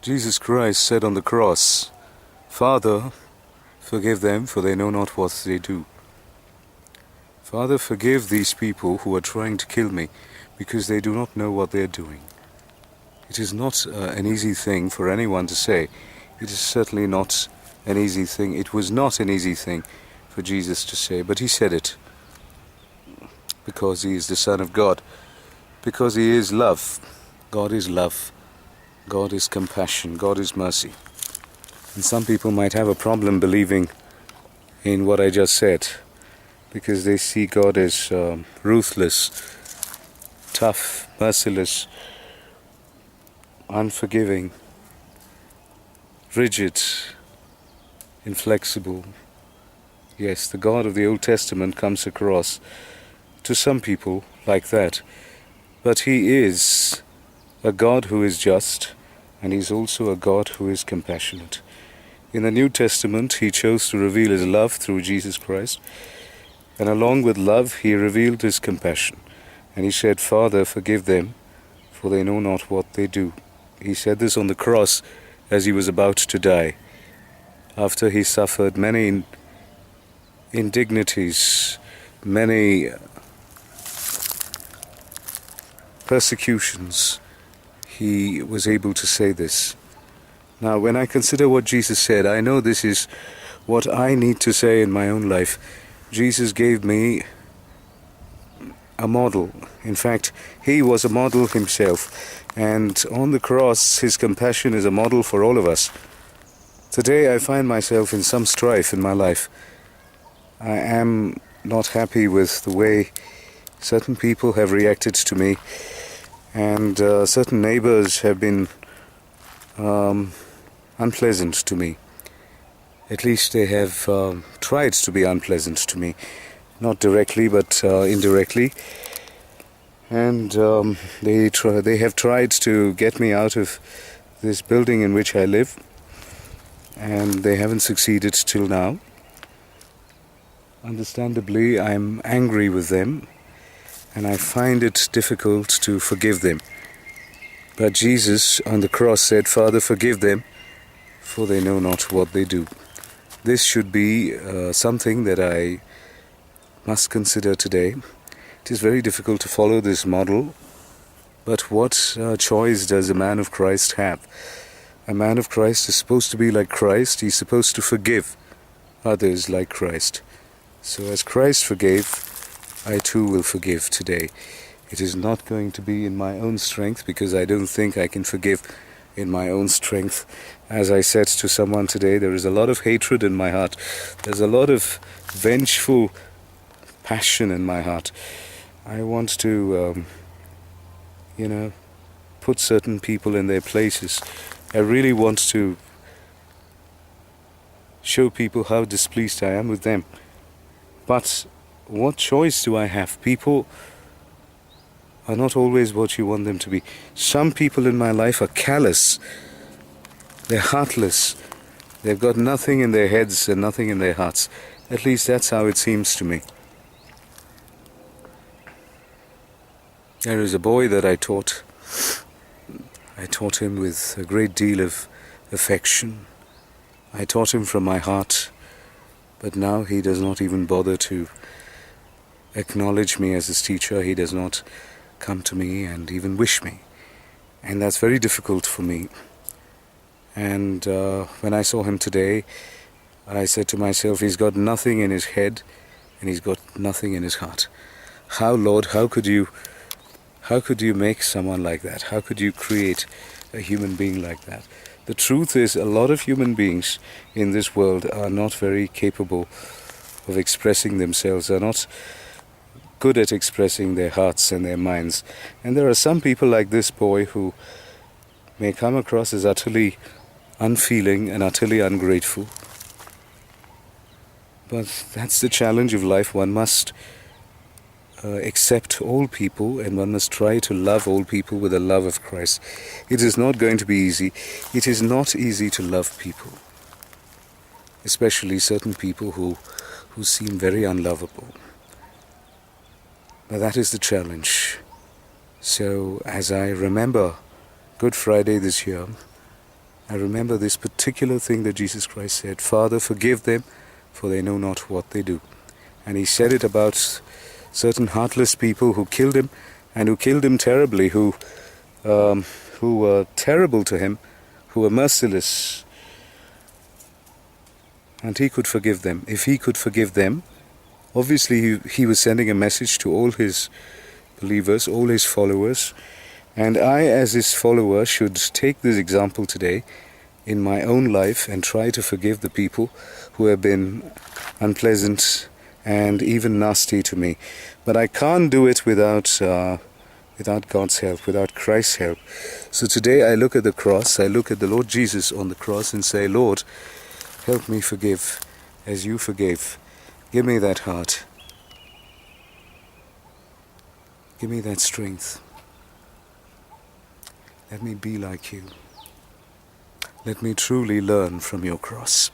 Jesus Christ said on the cross, "Father, forgive them, for they know not what they do." Father, forgive these people who are trying to kill me, because they do not know what they are doing. It is not an easy thing for anyone to say. It is certainly not an easy thing. It was not an easy thing for Jesus to say, but he said it because he is the Son of God, because he is love. God is love. God is compassion. God is mercy. And some people might have a problem believing in what I just said, because they see God as ruthless, tough, merciless, unforgiving, rigid, inflexible. Yes, the God of the Old Testament comes across to some people like that. But he is a God who is just, and he's also a God who is compassionate. In the New Testament, he chose to reveal his love through Jesus Christ, and along with love, he revealed his compassion. And he said, "Father, forgive them, for they know not what they do." He said this on the cross as he was about to die, after he suffered many indignities, many persecutions. He was able to say this. Now, when I consider what Jesus said, I know this is what I need to say in my own life. Jesus gave me a model. In fact, he was a model himself. And on the cross, his compassion is a model for all of us. Today, I find myself in some strife in my life. I am not happy with the way certain people have reacted to me, and certain neighbors have been unpleasant to me. At least they have tried to be unpleasant to me. Not directly, but indirectly. And they have tried to get me out of this building in which I live, and they haven't succeeded till now. Understandably, I'm angry with them, and I find it difficult to forgive them. But Jesus on the cross said, "Father, forgive them, for they know not what they do." This should be something that I must consider today. It is very difficult to follow this model, but what choice does a man of Christ have? A man of Christ is supposed to be like Christ. He's supposed to forgive others like Christ. So as Christ forgave, I too will forgive today. It is not going to be in my own strength, because I don't think I can forgive in my own strength. As I said to someone today, there is a lot of hatred in my heart. There's a lot of vengeful passion in my heart. I want to, put certain people in their places. I really want to show people how displeased I am with them. But what choice do I have? People are not always what you want them to be. Some people in my life are callous. They're heartless. They've got nothing in their heads and nothing in their hearts. At least that's how it seems to me. There is a boy that I taught. I taught him with a great deal of affection. I taught him from my heart. But now he does not even bother to acknowledge me as his teacher. He does not come to me and even wish me. And that's very difficult for me. And when I saw him today, I said to myself, he's got nothing in his head and he's got nothing in his heart. How, Lord, how could you make someone like that? How could you create a human being like that? The truth is, a lot of human beings in this world are not very capable of expressing themselves, are not good at expressing their hearts and their minds. And there are some people like this boy who may come across as utterly unfeeling and utterly ungrateful. But that's the challenge of life. One must accept all people, and one must try to love all people with the love of Christ. It is not going to be easy. It is not easy to love people, especially certain people who seem very unlovable. But that is the challenge. So as I remember Good Friday this year, I remember this particular thing that Jesus Christ said, "Father, forgive them, for they know not what they do." And he said it about certain heartless people who killed him, and who killed him terribly, who were terrible to him, who were merciless. And he could forgive them. If he could forgive them, obviously he was sending a message to all his believers, all his followers. And I, as his follower, should take this example today in my own life and try to forgive the people who have been unpleasant and even nasty to me. But I can't do it without God's help, without Christ's help. So today I look at the cross, I look at the Lord Jesus on the cross and say, "Lord, help me forgive as you forgave. Give me that heart. Give me that strength. Let me be like you. Let me truly learn from your cross."